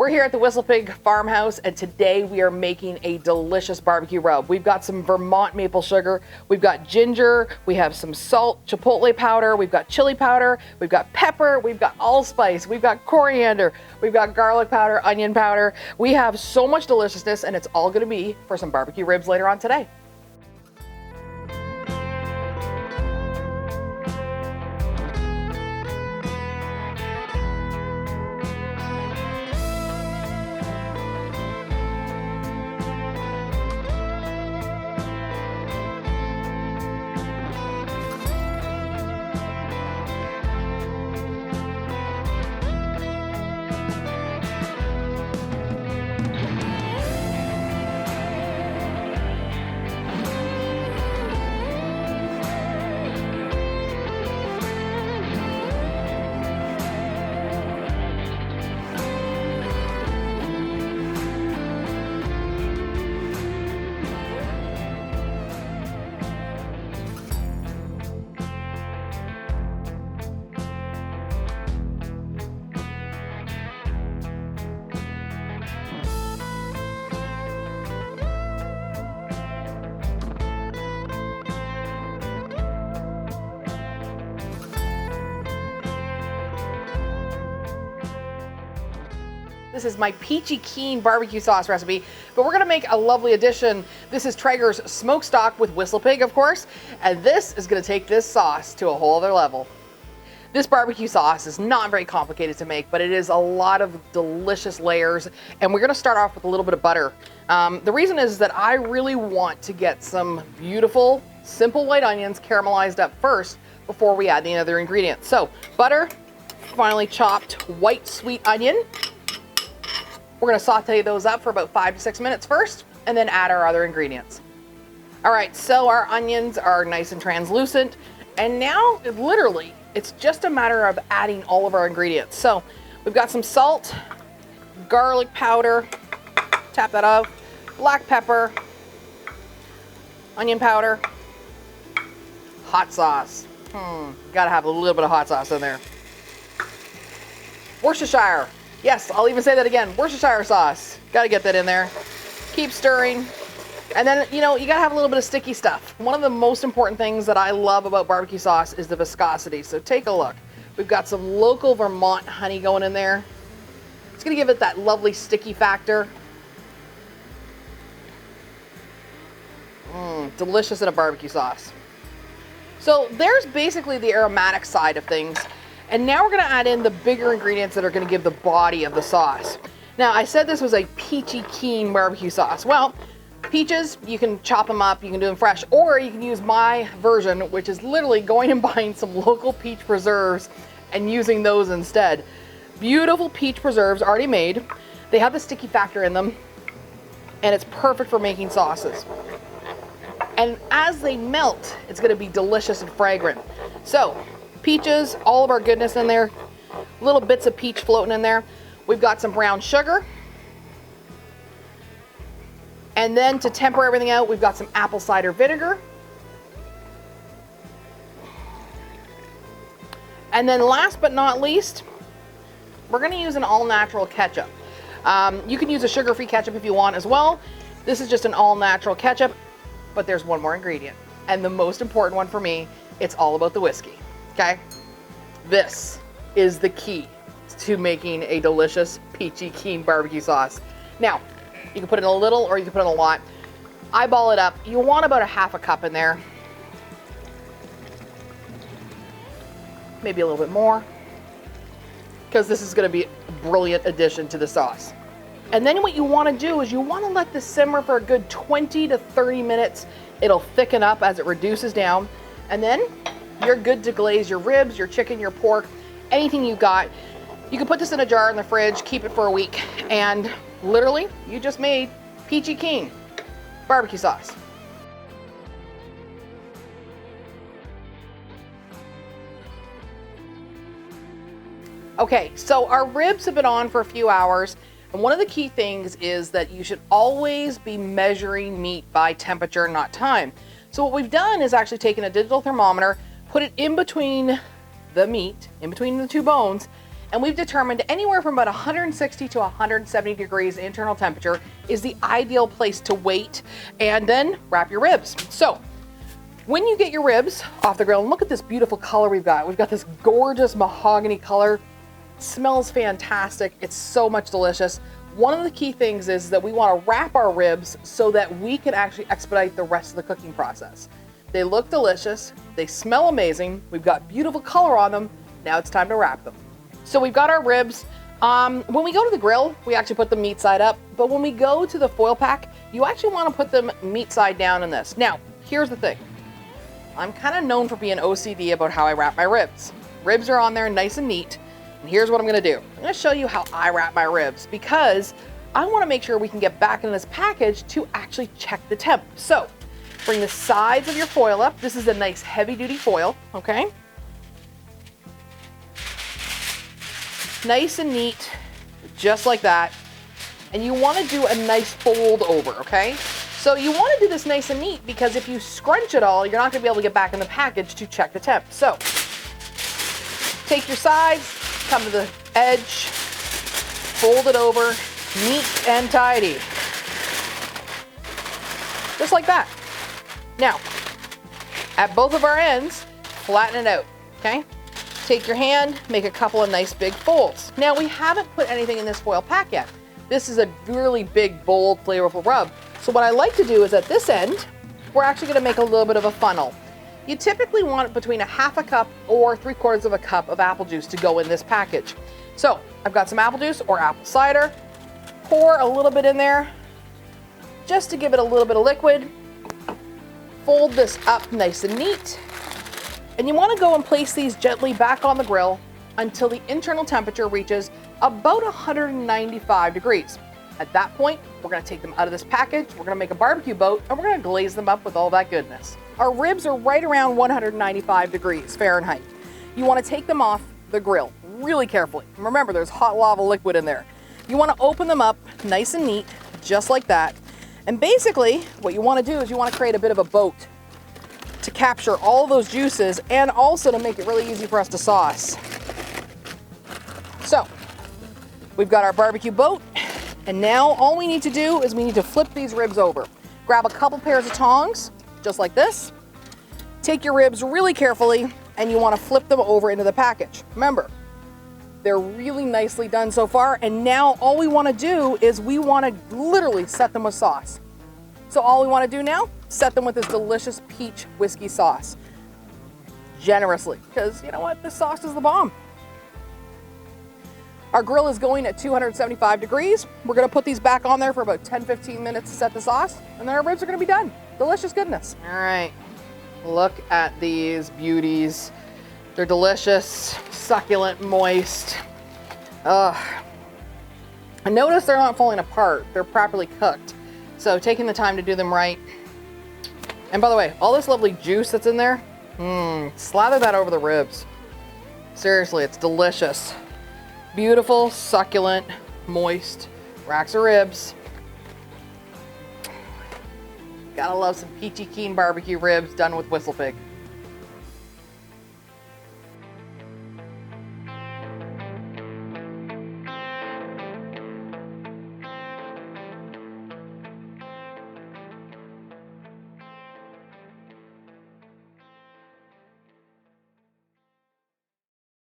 We're here at the WhistlePig farmhouse, and today we are making a delicious barbecue rub. We've got some Vermont maple sugar, we've got ginger, we have some salt, chipotle powder, we've got chili powder, we've got pepper, we've got allspice, we've got coriander, we've got garlic powder, onion powder. We have so much deliciousness, and it's all gonna be for some barbecue ribs later on today. This is my peachy keen barbecue sauce recipe, but we're gonna make a lovely addition. This is Traeger's smoked stock with WhistlePig, of course, and this is gonna take this sauce to a whole other level. This barbecue sauce is not very complicated to make, but it is a lot of delicious layers, and we're gonna start off with a little bit of butter. The reason is that I really want to get some beautiful, simple white onions caramelized up first before we add the other ingredients. So, butter, finely chopped white sweet onion. We're gonna saute those up for about 5 to 6 minutes first, and then add our other ingredients. All right, so our onions are nice and translucent, and now, literally, it's just a matter of adding all of our ingredients. So, we've got some salt, garlic powder, tap that out, black pepper, onion powder, hot sauce. Gotta have a little bit of hot sauce in there. Worcestershire. Yes, I'll even say that again, Worcestershire sauce. Gotta get that in there. Keep stirring. And then, you gotta have a little bit of sticky stuff. One of the most important things that I love about barbecue sauce is the viscosity. So take a look. We've got some local Vermont honey going in there. It's gonna give it that lovely sticky factor. Delicious in a barbecue sauce. So there's basically the aromatic side of things. And now we're gonna add in the bigger ingredients that are gonna give the body of the sauce. Now, I said this was a peachy keen barbecue sauce. Well, peaches, you can chop them up, you can do them fresh, or you can use my version, which is literally going and buying some local peach preserves and using those instead. Beautiful peach preserves already made. They have the sticky factor in them, and it's perfect for making sauces. And as they melt, it's gonna be delicious and fragrant. So, peaches, all of our goodness in there, little bits of peach floating in there. We've got some brown sugar. And then to temper everything out, we've got some apple cider vinegar. And then last but not least, we're gonna use an all-natural ketchup. You can use a sugar-free ketchup if you want as well. This is just an all-natural ketchup, but there's one more ingredient. And the most important one for me, it's all about the whiskey. Okay, this is the key to making a delicious peachy keen barbecue sauce. Now, you can put in a little or you can put in a lot. Eyeball it up. You want about a half a cup in there. Maybe a little bit more, because this is gonna be a brilliant addition to the sauce. And then what you wanna do is you wanna let this simmer for a good 20 to 30 minutes. It'll thicken up as it reduces down, and then you're good to glaze your ribs, your chicken, your pork, anything you got. You can put this in a jar in the fridge, keep it for a week, and literally, you just made peachy keen barbecue sauce. Okay, so our ribs have been on for a few hours, and one of the key things is that you should always be measuring meat by temperature, not time. So what we've done is actually taken a digital thermometer, put it in between the meat, in between the two bones, And we've determined anywhere from about 160 to 170 degrees internal temperature is the ideal place to wait, and then wrap your ribs. So when you get your ribs off the grill, and look at this beautiful color we've got. We've got this gorgeous mahogany color. It smells fantastic. It's so much delicious. One of the key things is that we want to wrap our ribs so that we can actually expedite the rest of the cooking process. They look delicious. They smell amazing. We've got beautiful color on them. Now it's time to wrap them. So we've got our ribs. When we go to the grill, we actually put the meat side up, but when we go to the foil pack, you actually want to put them meat side down in this. Now, here's the thing. I'm kind of known for being OCD about how I wrap my ribs. Ribs are on there nice and neat, and here's what I'm going to do. I'm going to show you how I wrap my ribs because I want to make sure we can get back in this package to actually check the temp. So, bring the sides of your foil up. This is a nice heavy-duty foil, okay? Nice and neat, just like that. And you want to do a nice fold over, okay? So you want to do this nice and neat because if you scrunch it all, you're not going to be able to get back in the package to check the temp. So take your sides, come to the edge, fold it over, neat and tidy. Just like that. Now, at both of our ends, flatten it out, okay? Take your hand, make a couple of nice big folds. Now, we haven't put anything in this foil pack yet. This is a really big, bold, flavorful rub. So what I like to do is at this end, we're actually gonna make a little bit of a funnel. You typically want between a half a cup or 3/4 of a cup of apple juice to go in this package. So I've got some apple juice or apple cider. Pour a little bit in there just to give it a little bit of liquid. Fold this up nice and neat. And you want to go and place these gently back on the grill until the internal temperature reaches about 195 degrees. At that point, we're going to take them out of this package, we're going to make a barbecue boat, and we're going to glaze them up with all that goodness. Our ribs are right around 195 degrees Fahrenheit. You want to take them off the grill really carefully. Remember, there's hot lava liquid in there. You want to open them up nice and neat, just like that. And basically, what you want to do is you want to create a bit of a boat to capture all those juices and also to make it really easy for us to sauce. So, we've got our barbecue boat, and now all we need to do is we need to flip these ribs over. Grab a couple pairs of tongs, just like this. Take your ribs really carefully, and you want to flip them over into the package. Remember, they're really nicely done so far, and now all we want to do is we want to literally set them with sauce. So all we want to do now, set them with this delicious peach whiskey sauce. Generously, because you know what? This sauce is the bomb. Our grill is going at 275 degrees. We're going to put these back on there for about 10-15 minutes to set the sauce, and then our ribs are going to be done. Delicious goodness. All right, look at these beauties. They're delicious, succulent, moist. And notice they're not falling apart. They're properly cooked. So taking the time to do them right. And by the way, all this lovely juice that's in there, slather that over the ribs. Seriously, it's delicious. Beautiful, succulent, moist racks of ribs. Gotta love some peachy keen barbecue ribs done with WhistlePig.